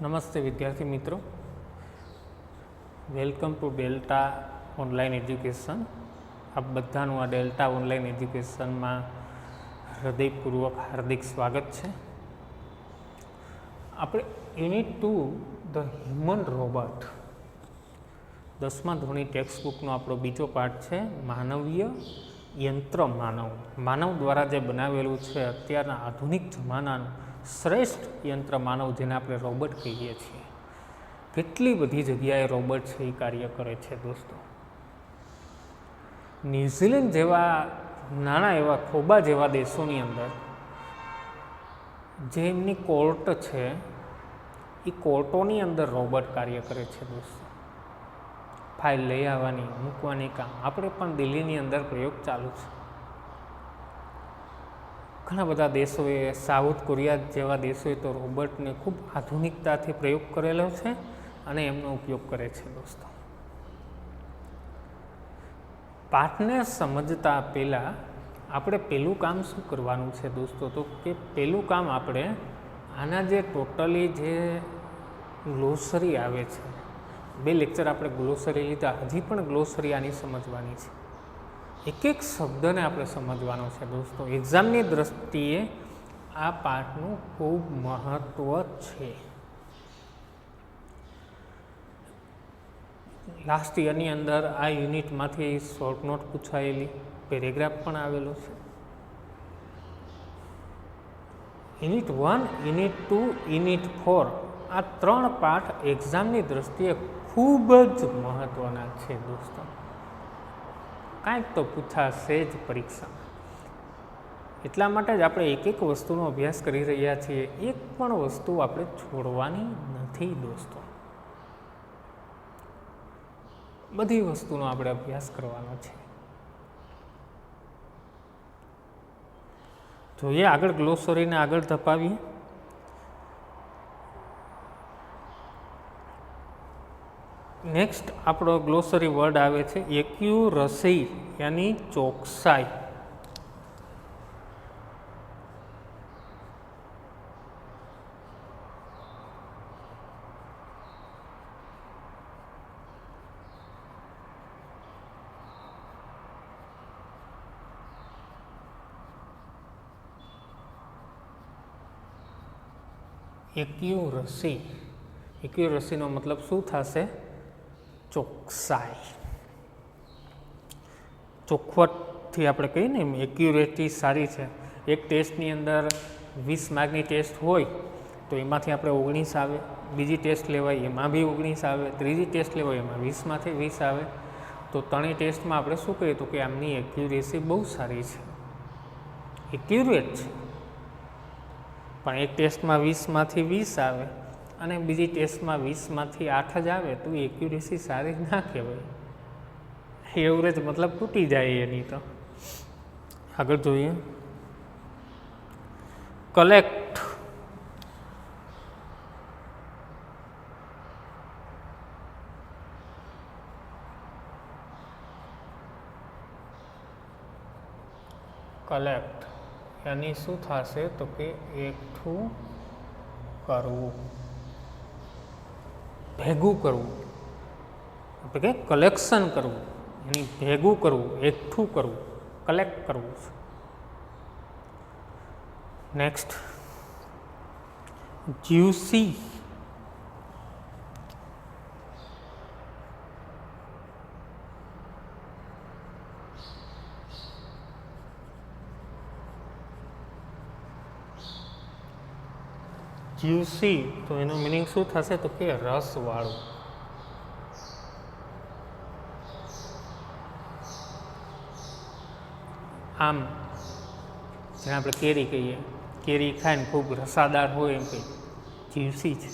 નમસ્તે વિદ્યાર્થી મિત્રો, welcome to delta online education. આપ બધાનું આ ડેલ્ટા ઓનલાઈન એજ્યુકેશનમાં હૃદયપૂર્વક હાર્દિક સ્વાગત છે. આપણે યુનિટ 2 ધ હ્યુમન રોબોટ 10મા ધોરણની ટેક્સ્ટબુકનો આપણો બીજો પાઠ છે. માનવીય યંત્ર માનવ દ્વારા જે બનાવેલું છે અત્યારના આધુનિક જમાનાનું શ્રેષ્ઠ યંત્ર માનવ, જેને આપણે રોબોટ કહીએ છીએ. કેટલી બધી જગ્યાએ રોબોટ છે એ કાર્ય કરે છે દોસ્તો. ન્યૂઝીલેન્ડ જેવા નાના એવા ખોબા જેવા દેશોની અંદર જે એમની કોર્ટ છે એ કોર્ટોની અંદર રોબોટ કાર્ય કરે છે દોસ્તો. ફાઇલ લઈ આવવાની મૂકવાની કામ. આપણે પણ દિલ્હીની અંદર પ્રયોગ ચાલુ છે. ઘણા બધા દેશોએ, સાઉથ કોરિયા જેવા દેશોએ તો રોબોટને ખૂબ આધુનિકતાથી પ્રયોગ કરેલો છે અને એમનો ઉપયોગ કરે છે દોસ્તો. પાઠને સમજતા પહેલાં આપણે પહેલું કામ શું કરવાનું છે દોસ્તો? તો કે પહેલું કામ આપણે આના જે ટોટલી જે ગ્લોસરી આવે છે, 2 લેક્ચર આપણે ગ્લોસરી લીધા, હજી પણ ગ્લોસરી આની સમજવાની છે. એક એક શબ્દને આપણે સમજવાનો છે દોસ્તો. એક્ઝામની દ્રષ્ટિએ આ પાઠનું ખૂબ મહત્ત્વ છે. લાસ્ટ યરની અંદર આ યુનિટમાંથી શોર્ટ નોટ પૂછાયેલી, પેરેગ્રાફ પણ આવેલો છે. યુનિટ 1, યુનિટ 2, યુનિટ 4 આ 3 પાઠ એક્ઝામની દ્રષ્ટિએ ખૂબ જ મહત્ત્વના છે દોસ્તો. કાંઈક તો પૂછાશે જ પરીક્ષામાં. એટલા માટે જ આપણે એક એક વસ્તુનો અભ્યાસ કરી રહ્યા છીએ. એક પણ વસ્તુ આપણે છોડવાની નથી દોસ્તો. બધી વસ્તુનો આપણે અભ્યાસ કરવાનો છે. જોઈએ આગળ ગ્લોસરીને આગળ ધપાવીએ. નેક્સ્ટ આપણો ગ્લોસરી વર્ડ આવે છે એક્યુરસી, યાની ચોકસાઈ. એક્યુરસીનો મતલબ શું થશે? ચોકસાઈ. ચોખવટથી આપણે કહીએ ને એમ એક્યુરેટી સારી છે. એક ટેસ્ટની અંદર 20 માર્કની ટેસ્ટ હોય તો એમાંથી આપણે 19 આવે. બીજી ટેસ્ટ લેવાય એમાં બી 19 આવે. ત્રીજી ટેસ્ટ લેવાય એમાં 20માંથી 20 આવે. તો ત્રણેય ટેસ્ટમાં આપણે શું કહીએ તો કે આમની એક્યુરેસી બહુ સારી છે, એક્યુરેટ છે. પણ એક ટેસ્ટમાં 20માંથી 20 આવે અને બીજી ટેસ્ટમાં 20માંથી 8 જ આવે તો એક્યુરેસી સારી ના કહેવાય. એવરેજ મતલબ તૂટી જાય એની. તો આગળ જોઈએ. કલેક્ટ. કલેક્ટ એની શું થશે તો કે એકઠું કરવું, ભેગું કરવું. આપણે કે કલેક્શન કરવું, એની ભેગું કરવું, એકઠું કરવું, કલેક્ટ કરવું છે. Next juicy. જ્યુસી તો એનો મિનિંગ શું થશે તો કે રસવાળું. આમ જેને આપણે કેરી કહીએ, કેરી ખાઈને ખૂબ રસાદાર હોય એમ કહીએ જ્યુસી છે.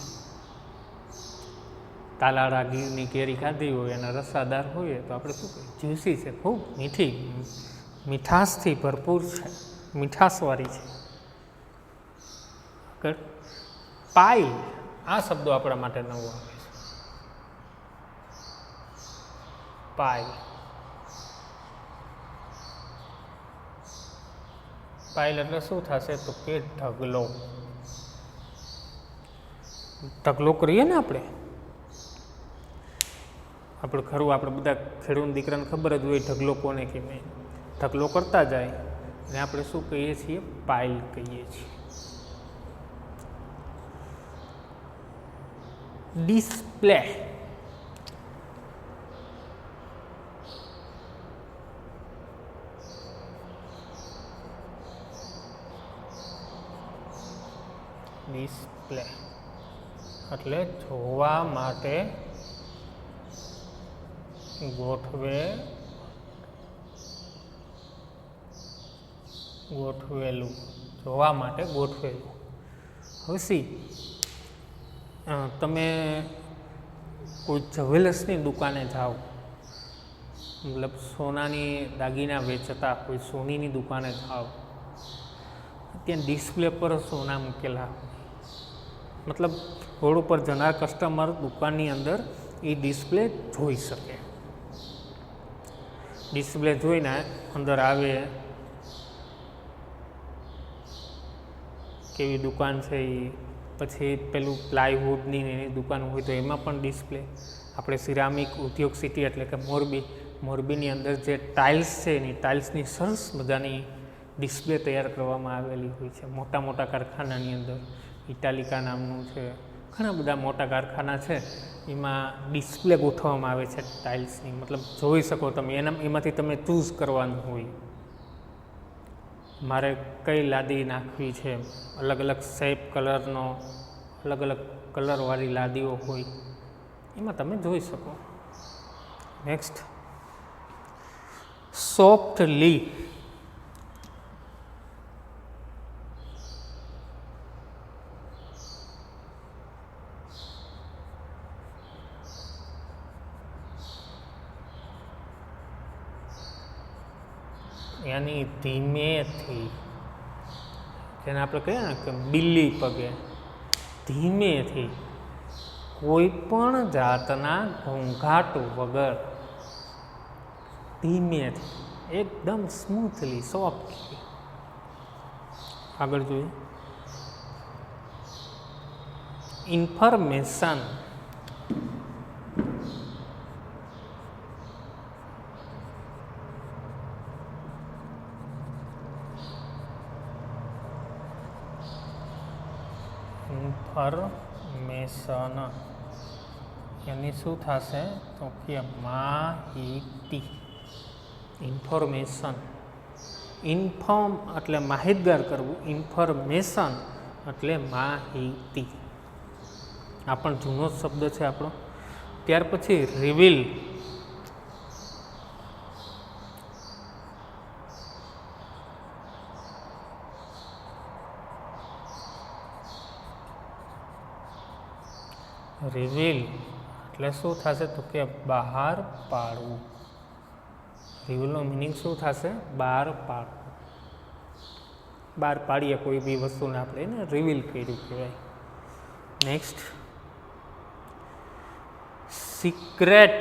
તાલાળા ગીરની કેરી ખાધી હોય અને રસાદાર હોય તો આપણે શું કહીએ? જ્યુસી છે, ખૂબ મીઠી, મીઠાશથી ભરપૂર છે, મીઠાશવાળી છે. આગળ પાઇલ. આ શબ્દો આપણા માટે નવો આવે છે. પાઇલ. પાઇલ એટલે શું થશે તો કે ઢગલો. ઢગલો કરીએ ને આપણે ખરું આપણે બધા ખેડૂત દીકરાને ખબર જ હોય ઢગલો કોને કહેવાય. ઢગલો કરતા જાય અને આપણે શું કહીએ છીએ? પાઇલ કહીએ છીએ. ડિસ્પ્લે એટલે જોવા માટે ગોઠવેલું. જોવા માટે ગોઠવેલું. હવે તમે કોઈ જ્વેલર્સની દુકાને જાઓ, મતલબ સોનાની દાગીના વેચતા કોઈ સોનીની દુકાને જાઓ, ત્યાં ડિસ્પ્લે પર સોના મૂકેલા, મતલબ રોડ ઉપર જનાર કસ્ટમર દુકાનની અંદર એ ડિસ્પ્લે જોઈ શકે. ડિસ્પ્લે જોઈને અંદર આવે, કેવી દુકાન છે એ, પછી પેલું પ્લાયવુડની એની દુકાન હોય તો એમાં પણ ડિસ્પ્લે. આપણે સિરામિક ઉદ્યોગ સિટી એટલે કે મોરબીની અંદર જે ટાઇલ્સ છે એની ટાઇલ્સની સરસ મજાની ડિસ્પ્લે તૈયાર કરવામાં આવેલી હોય છે. મોટા મોટા કારખાનાની અંદર ઇટાલિકા નામનું છે, ઘણા બધા મોટા કારખાના છે, એમાં ડિસ્પ્લે ગોઠવવામાં આવે છે ટાઇલ્સની. મતલબ જોઈ શકો તમે, એમાંથી તમે ચૂઝ કરવાનું હોય, મારે કઈ લાદી નાખવી છે. અલગ અલગ શેપ કલરનો, અલગ અલગ કલરવાળી લાદીઓ હોય, એમાં તમે જોઈ શકો. Next, softly. યાની ધીમેથી, જેને આપણે કહીએ ને કે બિલ્લી પગે, ધીમેથી, કોઈ પણ જાતના ઘોંઘાટ વગર, ધીમેથી, એકદમ સ્મૂથલી, સોફ્ટલી. આગળ જોઈએ, ઇન્ફોર્મેશન. ઇન્ફોર્મેશન એની શું થશે તો કે માહિતી. ઇન્ફોર્મેશન, ઇન્ફોર્મ એટલે માહિતગાર કરવું, ઇન્ફોર્મેશન એટલે માહિતી. આ પણ જૂનો શબ્દ છે આપણો. ત્યાર પછી રિવીલ. રિવીલ એટલે શું થશે તો કે બહાર પાડવું. રિવીલનો મિનિંગ શું થશે? બહાર પાડવું. બહાર પાડીએ કોઈ બી વસ્તુને આપણે એને રિવીલ કર્યું કહેવાય. Next, secret.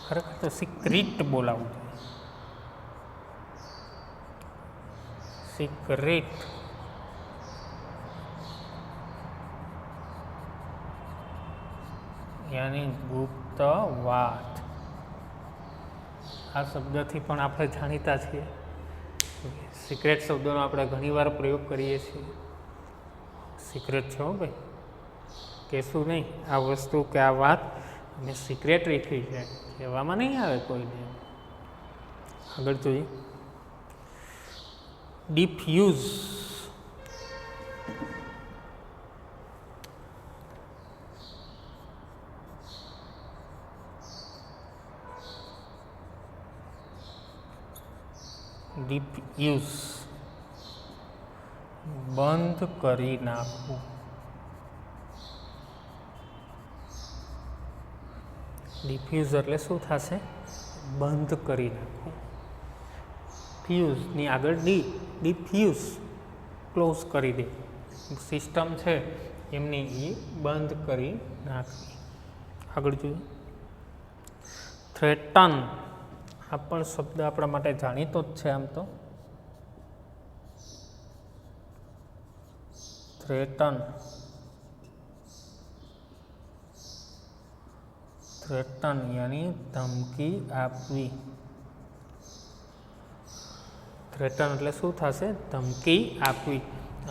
ખરેખર તો સિક્રેટ બોલાવવું જોઈએ. સિક્રેટ યાની ગુપ્ત વાત. આ શબ્દથી પણ આપણે જાણીતા છીએ. સિક્રેટ શબ્દનો આપણે ઘણીવાર પ્રયોગ કરીએ છીએ. સિક્રેટ છે હો ભાઈ, કહેશું નહીં આ વસ્તુ કે આ વાત અમે સિક્રેટ રાખી છે, કહેવામાં નહીં આવે કોઈને. આગળ જોઈએ, ડિફ્યુઝ. ડિફ્યુઝ બંધ કરી નાખવું. ડિફ્યુઝ એટલે શું થશે? બંધ કરી નાખવું. ફ્યુઝની આગળ ડિફ્યુઝ, ક્લોઝ કરી દે. સિસ્ટમ છે એમની એ બંધ કરી નાખવી. આગળ જોઈએ, થ્રેટન. આ પણ શબ્દ આપણા માટે જાણીતો જ છે. આમ તો થ્રેટન થ્રેટન યાની ધમકી આપવી. થ્રેટન એટલે શું થશે? ધમકી આપવી.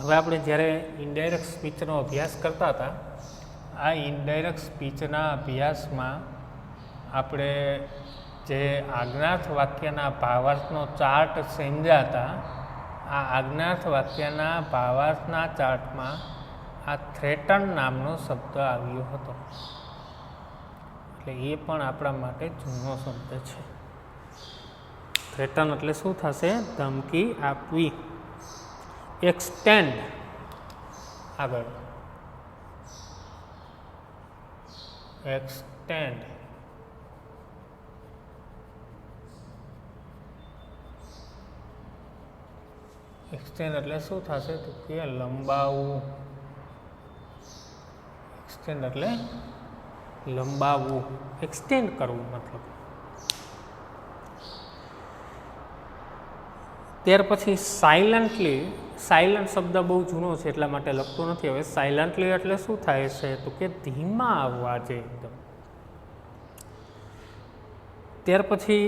હવે આપણે જ્યારે ઇનડાયરેક્ટ સ્પીચનો અભ્યાસ કરતા હતા, આ ઇનડાયરેક્ટ સ્પીચના અભ્યાસમાં આપણે જે આજ્ઞાર્થ વાક્યના ભાવાર્થનો ચાર્ટ સમજ્યા હતા, આ આજ્ઞાર્થ વાક્યના ભાવાર્થના ચાર્ટમાં આ થ્રેટન નામનો શબ્દ આવ્યો હતો. એટલે એ પણ આપણા માટે જૂનો શબ્દ છે. થ્રેટન એટલે શું થશે? ધમકી આપવી. એક્સટેન્ડ, આગળ એક્સટેન્ડ, એક્સટેન્ડ એટલે શું થશે? તો કે લંબાવવું. એક્સટેન્ડ એટલે લંબાવવું, એક્સટેન્ડ કરવું મતલબ. ત્યાર પછી સાયલન્ટલી. સાયલન્ટ શબ્દ બહુ જૂનો છે એટલા માટે લખતો નથી. હવે સાયલન્ટલી એટલે શું થાય છે? તો કે ધીમા અવાજે એકદમ. ત્યાર પછી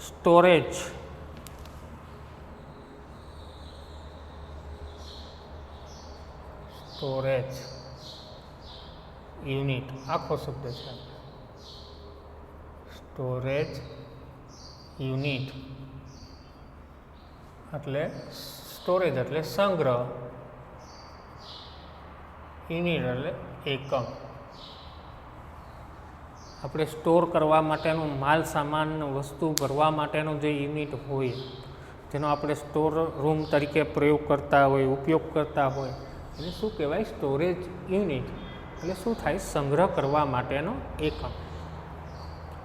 સ્ટોરેજ. સ્ટોરેજ યુનિટ આખો શબ્દ છે. સ્ટોરેજ યુનિટ એટલે સ્ટોરેજ એટલે સંગ્રહ, યુનિટ એટલે એકમ. આપણે સ્ટોર કરવા માટેનું માલ સામાન વસ્તુ ભરવા માટેનું જે યુનિટ હોય, જેનો આપણે સ્ટોર રૂમ તરીકે પ્રયોગ કરતા હોય, ઉપયોગ કરતા હોય, એને શું કહેવાય? Storage unit. એટલે શું થાય? સંગ્રહ કરવા માટેનો એકમ.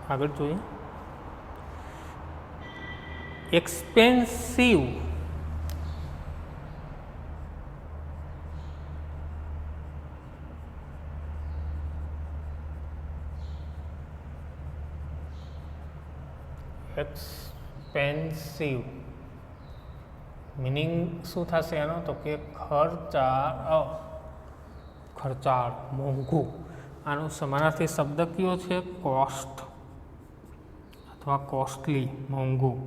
આગળ જોઈએ. એક્સપેન્સિવ. એક્સપેન્સિવ મિનિંગ શું થશે એનો? તો કે ખર્ચાળ, ખર્ચાળ, મોંઘું. આનો સમાનાર્થી શબ્દ કયો છે? કોસ્ટ અથવા કોસ્ટલી, મોંઘું.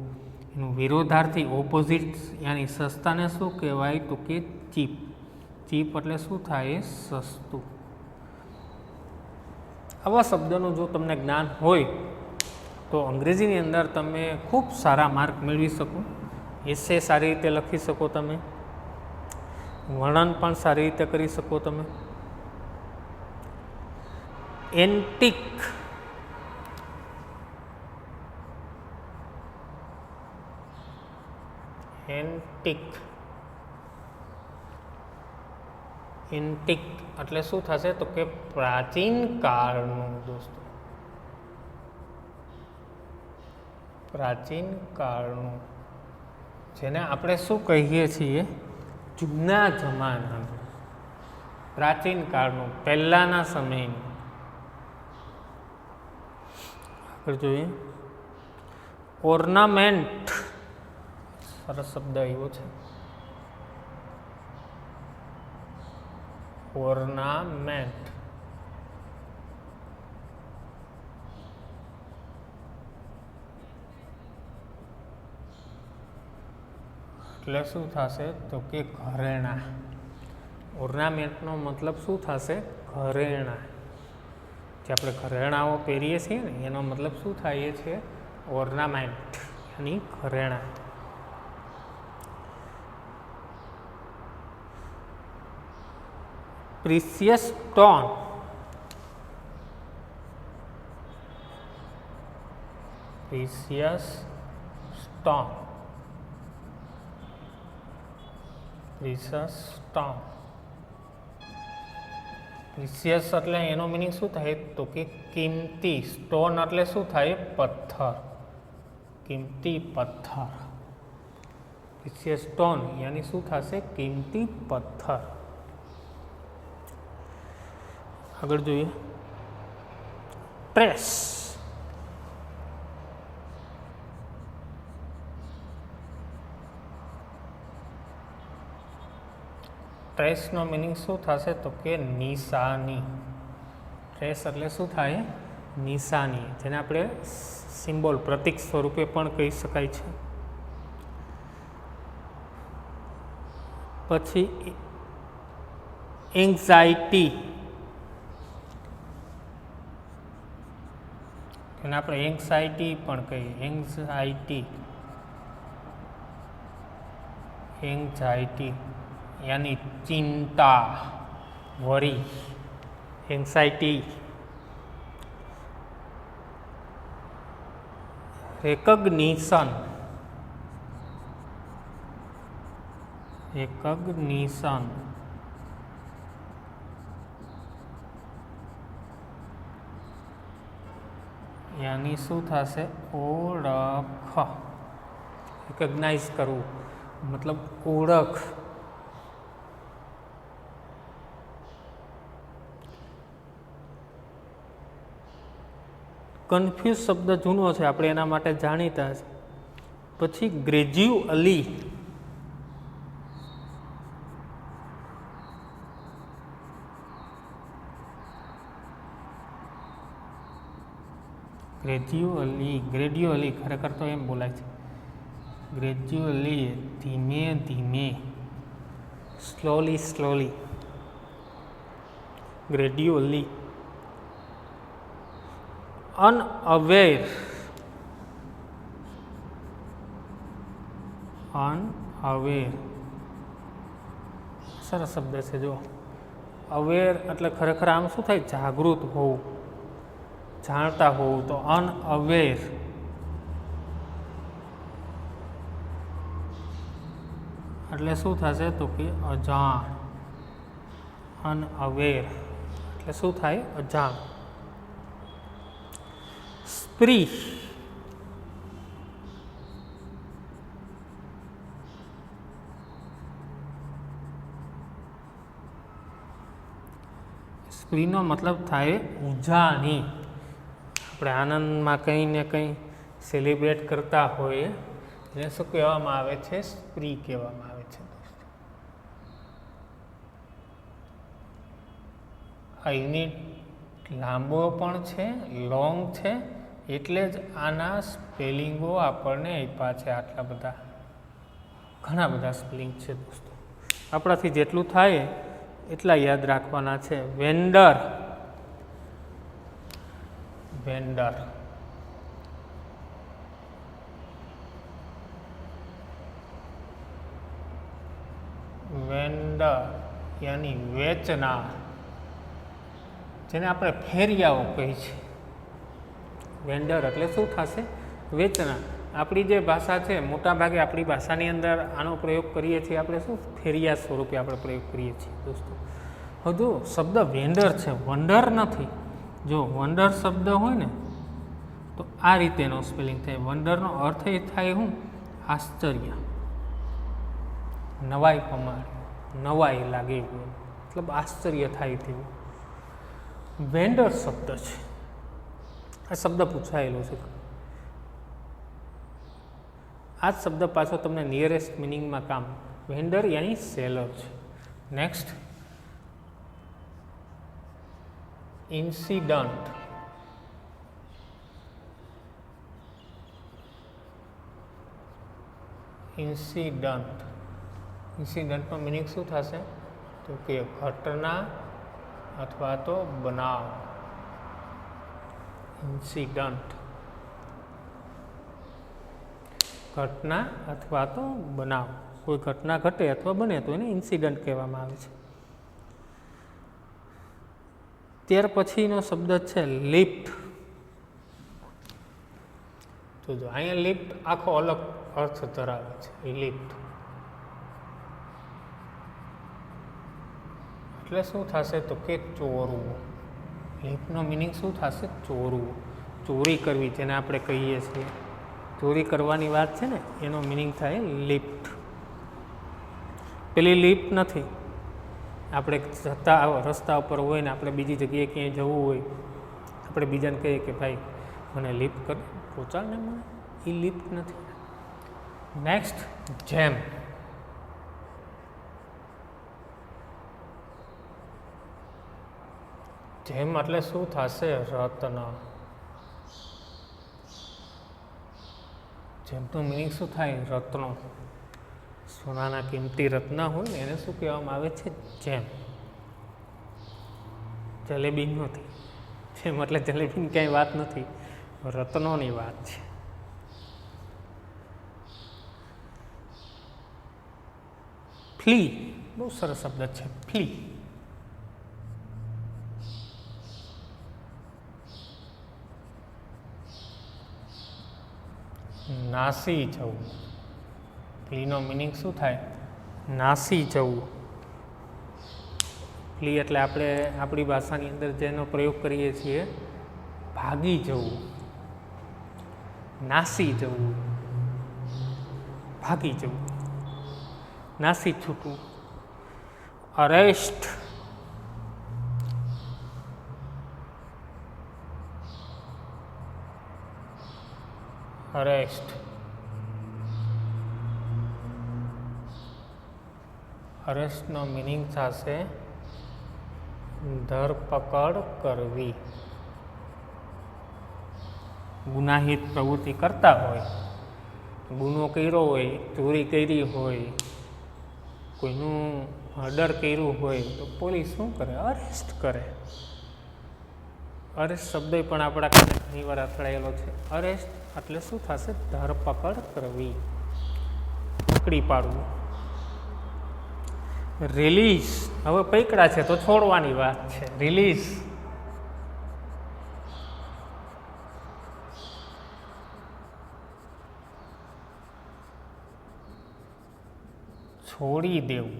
એનું વિરોધાર્થી ઓપોઝિટ યાની સસ્તાને શું કહેવાય? તો કે ચીપ. ચીપ એટલે શું થાય? સસ્તું. આવા શબ્દનું જો તમને જ્ઞાન હોય તો અંગ્રેજીની અંદર તમે ખૂબ સારા માર્ક મેળવી શકો. એસે સારી રીતે લખી શકો તમે, વર્ણન પણ સારી રીતે કરી શકો તમે. એન્ટિક. એન્ટિક, એન્ટિક એટલે શું થશે? તો કે પ્રાચીન કાળનું. દોસ્તો, પ્રાચીન કાળનું, જેને આપણે શું કહીએ છીએ? જૂના જમાનાનું, પ્રાચીન કાળનું, પહેલાના સમયનું. આગળ જોઈએ. ઓર્નામેન્ટ. સરસ શબ્દ આવ્યો છે. ઓર્નામેન્ટ એટલે શું થશે? તો કે ઘરેણાં. ઓર્નામેન્ટનો મતલબ શું થશે? ઘરેણાં. જે આપણે ઘરેણાઓ પહેરીએ છીએ ને, એનો મતલબ શું થાય છે? ઓર્નામેન્ટ યાની ઘરેણાં. Precious stone. Precious stone. Precious stone. Precious એટલે એનો મિનિંગ શું થાય? તો કે કિંમતી. સ્ટોન એટલે શું થાય? પથ્થર, કિંમતી પથ્થર. પ્રિસિયસ સ્ટોન યાની શું થશે? કિંમતી પથ્થર. આગળ જોઈએ. ટ્રેસ. ટ્રેસનો મિનિંગ શું થશે? તો કે નિશાની. ટ્રેસ એટલે શું થાય? નિશાની, જેને આપણે સિમ્બોલ પ્રતીક સ્વરૂપે પણ કહી શકાય છે. પછી એન્ઝાઇટી, એને આપણે એન્ઝાઇટી પણ કહીએ. એન્ઝાઇટી યાની ચિંતા, વરી, એન્ઝાઇટી. રેકગ્નિશન, યાની શું થશે? ઓળખ. રિકગ્નાઇઝ કરવું મતલબ ઓળખ. કન્ફ્યુઝ શબ્દ જૂનો છે, આપણે એના માટે જાણીતા છે. પછી ગ્રેજ્યુઅલી, ગ્રેડ્યુઅલી ખરેખર તો એમ બોલાય છે. ગ્રેજ્યુઅલી ધીમે ધીમે, સ્લોલી. ગ્રેડ્યુઅલી. અનઅવેર, સરસ શબ્દ છે. જો અવેર એટલે ખરેખર આમ શું થાય? જાગૃત હોવું, જાણતા હોવું. તો અનઅવેર. એટલે શું થશે? તો કે અજાણ. અનઅવેર એટલે શું થાય? અજાણ. સ્પ્રી, સ્પ્રીનો મતલબ થાય ઉજાણી. આપણે આનંદમાં કંઈ ને કંઈ સેલિબ્રેટ કરતા હોઈએ એને શું કહેવામાં આવે છે? સ્પ્રી કહેવામાં આવે છે. આ યુનિટ લાંબો પણ છે, લોંગ છે, એટલે જ આના સ્પેલિંગો આપણને આપ્યા છે. આટલા બધા, ઘણા બધા સ્પેલિંગ છે દોસ્તો. આપણાથી જેટલું થાય એટલા યાદ રાખવાના છે. વેન્ડર, યાની વેચનાર, જેને આપણે ફેરિયાઓ કહી છે. વેન્ડર એટલે શું થશે? વેચનાર. આપણી જે ભાષા છે, મોટા ભાગે આપણી ભાષાની અંદર આનો પ્રયોગ કરીએ છીએ આપણે શું? ફેરિયા સ્વરૂપે આપણે પ્રયોગ કરીએ છીએ દોસ્તો. હજુ શબ્દ વેન્ડર છે, વંડર નથી. જો વંડર શબ્દ હોય ને તો આ રીતેનો સ્પેલિંગ થાય. વંડરનો અર્થ એ થાય શું? આશ્ચર્ય, નવાઈ પ્રમાણે, નવાઈ લાગે એવું, મતલબ આશ્ચર્ય થાય તેવું. વેન્ડર શબ્દ છે. આ શબ્દ પૂછાયેલો છે. આ શબ્દ પાછો તમને નિયરેસ્ટ મિનિંગમાં કામ. વેન્ડર યાની સેલર છે. Next, incident. ઇન્સિડન્ટનો મિનિંગ શું થશે? તો કે ઘટના અથવા તો બનાવ. ઇન્સિડન્ટ, ઘટના અથવા તો બનાવ. કોઈ ઘટના ઘટે અથવા બને તો એને ઇન્સિડન્ટ કહેવામાં આવે છે. ત્યાર પછીનો શબ્દ છે લિફ્ટ. તો જો અહીંયા લિફ્ટ આખો અલગ અર્થ ધરાવે છે. લિફ્ટ એટલે શું થશે? તો કે ચોરવું. લિફ્ટનો મિનિંગ શું થશે? ચોરવું, ચોરી કરવી, જેને આપણે કહીએ છીએ. ચોરી કરવાની વાત છે ને, એનો મિનિંગ થાય લિફ્ટ. પેલી લિફ્ટ નથી. આપણે જતા રસ્તા ઉપર હોય ને આપણે બીજી જગ્યાએ ક્યાંય જવું હોય, આપણે બીજાને કહીએ કે ભાઈ મને લિફ્ટ કર, પહોંચાડ ને મને. એ લિફ્ટ નથી. નેક્સ્ટ, જેમ. જેમ એટલે શું થશે? રત્ન. જેમનું મિનિંગ શું થાય? રત્નો. સોનાના કિંમતી રત્ન હોય ને એને શું કહેવામાં આવે છે? જેમ. જલેબી નથી. જેમ એટલે જલેબીની ક્યાંય વાત નથી, રત્નોની વાત છે. ફ્લી, બહુ સરસ શબ્દ છે, ફ્લી. નાસી જવું. ફ્લીનો મિનિંગ શું થાય? નાસી જવું. ફ્લી એટલે આપણે આપણી ભાષાની અંદર જેનો પ્રયોગ કરીએ છીએ, ભાગી જવું, નાસી જવું, ભાગી જવું, નાસી છૂટવું. અરેસ્ટ. અરેસ્ટ. અરેસ્ટનો મિનિંગ થશે ધરપકડ કરવી. ગુનાહિત પ્રવૃત્તિ કરતા હોય, ગુનો કર્યો હોય, ચોરી કરી હોય, કોઈનું મર્ડર કર્યું હોય તો પોલીસ શું કરે? અરેસ્ટ કરે. અરેસ્ટ શબ્દ પણ આપણા કાને ઘણી વાર અથડાયેલો છે. અરેસ્ટ એટલે શું થશે? ધરપકડ કરવી, પકડી પાડવું. રિલીઝ. હવે પકડા છે તો છોડવાની વાત છે. રિલીઝ. છોડી દેવું.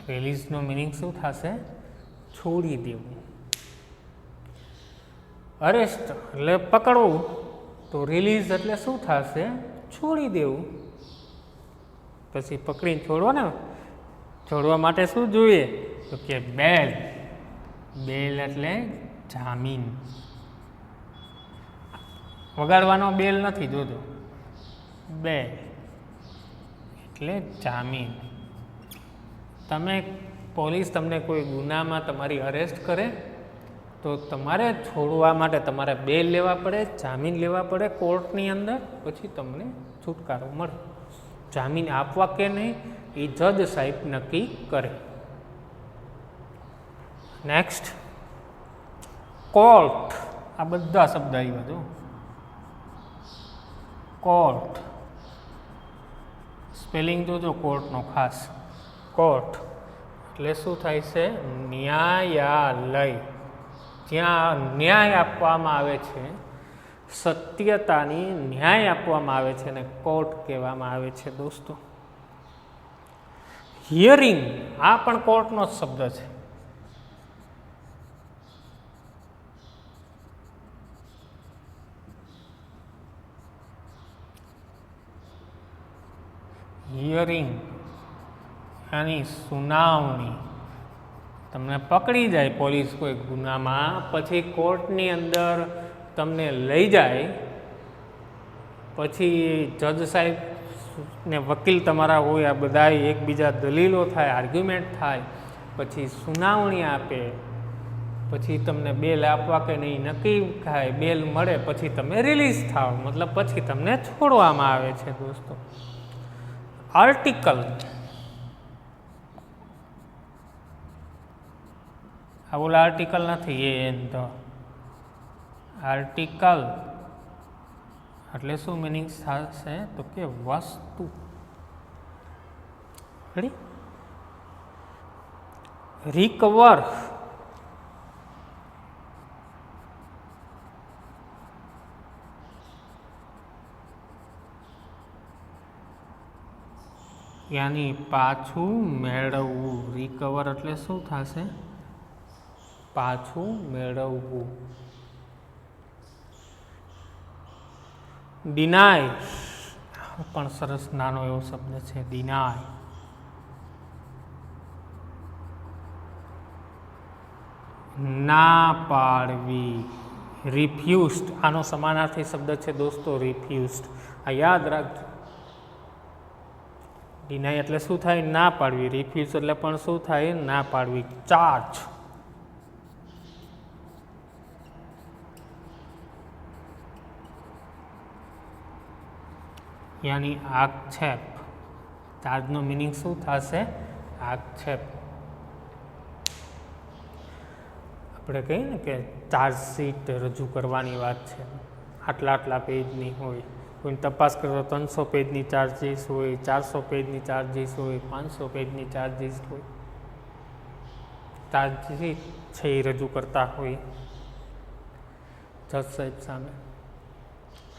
રિલીઝનો મિનિંગ શું થશે? છોડી દેવું. અરેસ્ટ એટલે પકડવું, તો રિલીઝ એટલે શું થશે? છોડી દેવું. પછી પકડીને છોડવા ને, છોડવા માટે શું જોઈએ? તો કે બેલ. બેલ એટલે જામીન. વગાડવાનો બેલ નથી, જોજો, બેલ એટલે જામીન. તમે પોલીસ તમને કોઈ ગુનામાં તમારી અરેસ્ટ કરે તો તમારે છોડવા માટે તમારે બેલ લેવા પડે, જામીન લેવા પડે કોર્ટની અંદર, પછી તમને છુટકારો મળે. જામીન આપવા કે નહીં એ જજ સાહેબ નક્કી કરે. Next, court. આ બધા શબ્દ આવ્યા જો. કોર્ટ સ્પેલિંગ જોજો કોર્ટનો ખાસ. કોર્ટ એટલે શું થાય છે? ન્યાયાલય. જ્યાં ન્યાય આપવામાં આવે છે, સત્યતાની ન્યાય આપવામાં આવે છે અને કોર્ટ કહેવામાં આવે છે દોસ્તો. હિયરિંગ, આ પણ કોર્ટનો જ શબ્દ છે. હિયરિંગ આની સુનાવણી. તમને પકડી જાય પોલીસ કોઈ ગુનામાં, પછી કોર્ટની અંદર તમને લઈ જાય, પછી જજ સાહેબ ને વકીલ તમારા હોય, આ બધા એકબીજા દલીલો થાય, આર્ગ્યુમેન્ટ થાય, પછી સુનાવણી આપે, પછી તમને બેલ આપવા કે નહીં નક્કી થાય, બેલ મળે, પછી તમે રિલીઝ થાવ, મતલબ પછી તમને છોડવામાં આવે છે દોસ્તો. આર્ટિકલ. આ ઓલા આર્ટિકલ નથી, એ ધ આર્ટિકલ એટલે શું મિનિંગ થશે? તો કે વસ્તુ. રેડી? રિકવર. યાની પાછું મેળવવું. રિકવર એટલે શું થશે? પાછું મેળવવું. ડિનાય પણ સરસ નાનો એવો શબ્દ છે. ડિનાય. ના પાડવી. રિફ્યુઝડ, આનો સમાનાર્થી શબ્દ છે દોસ્તો રિફ્યુઝડ. આ યાદ રાખજો. ડિનાય એટલે શું થાય? ના પાડવી. રિફ્યુઝ એટલે પણ શું થાય? ના પાડવી. ચાર્જ. યાની આક્ષેપ. ચાર્જનો મિનિંગ શું થશે? આક્ષેપ. આપણે કહીએ ને કે ચાર્જશીટ રજૂ કરવાની વાત છે, આટલા પેજની હોય, કોઈ તપાસ કરો 300 પેજની ચાર્જિસ હોય, 400 પેજની ચાર્જિસ હોય, 500 પેજની ચાર્જિસ હોય, ચાર્જશીટ છે એ રજૂ કરતા હોય જજ સાહેબ સામે.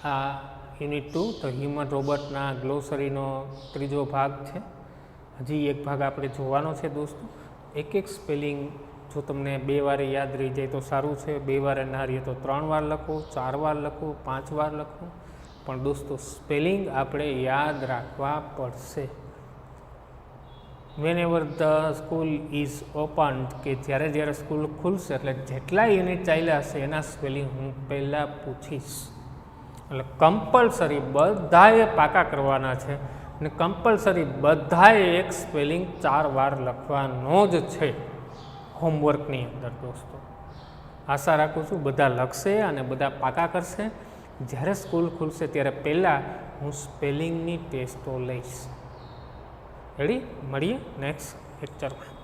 આ યુનિટ 2 તો હ્યુમન રોબોટના ગ્લોસરીનો ત્રીજો ભાગ છે. હજી એક ભાગ આપણે જોવાનો છે દોસ્તો. એક સ્પેલિંગ જો તમને 2 વારે યાદ રહી જાય તો સારું છે, 2 વારે ના રહીએ તો 3 વાર લખો, 4 વાર લખો, 5 વાર લખો, પણ દોસ્તો સ્પેલિંગ આપણે યાદ રાખવા પડશે. Whenever the school is open, કે જ્યારે સ્કૂલ ખુલશે એટલે જેટલા યુનિટ ચાલ્યા હશે એના સ્પેલિંગ હું પહેલાં પૂછીશ. એટલે કમ્પલસરી બધાએ પાકા કરવાના છે અને કમ્પલસરી બધાએ એક સ્પેલિંગ 4 વાર લખવાનો જ છે હોમવર્કની અંદર દોસ્તો. આશા રાખું છું બધા લખશે અને બધા પાકા કરશે. જ્યારે સ્કૂલ ખુલશે ત્યારે પહેલાં હું સ્પેલિંગની ટેસ્ટો લઈશ. રેડી? મળીએ નેક્સ્ટ લેક્ચરમાં.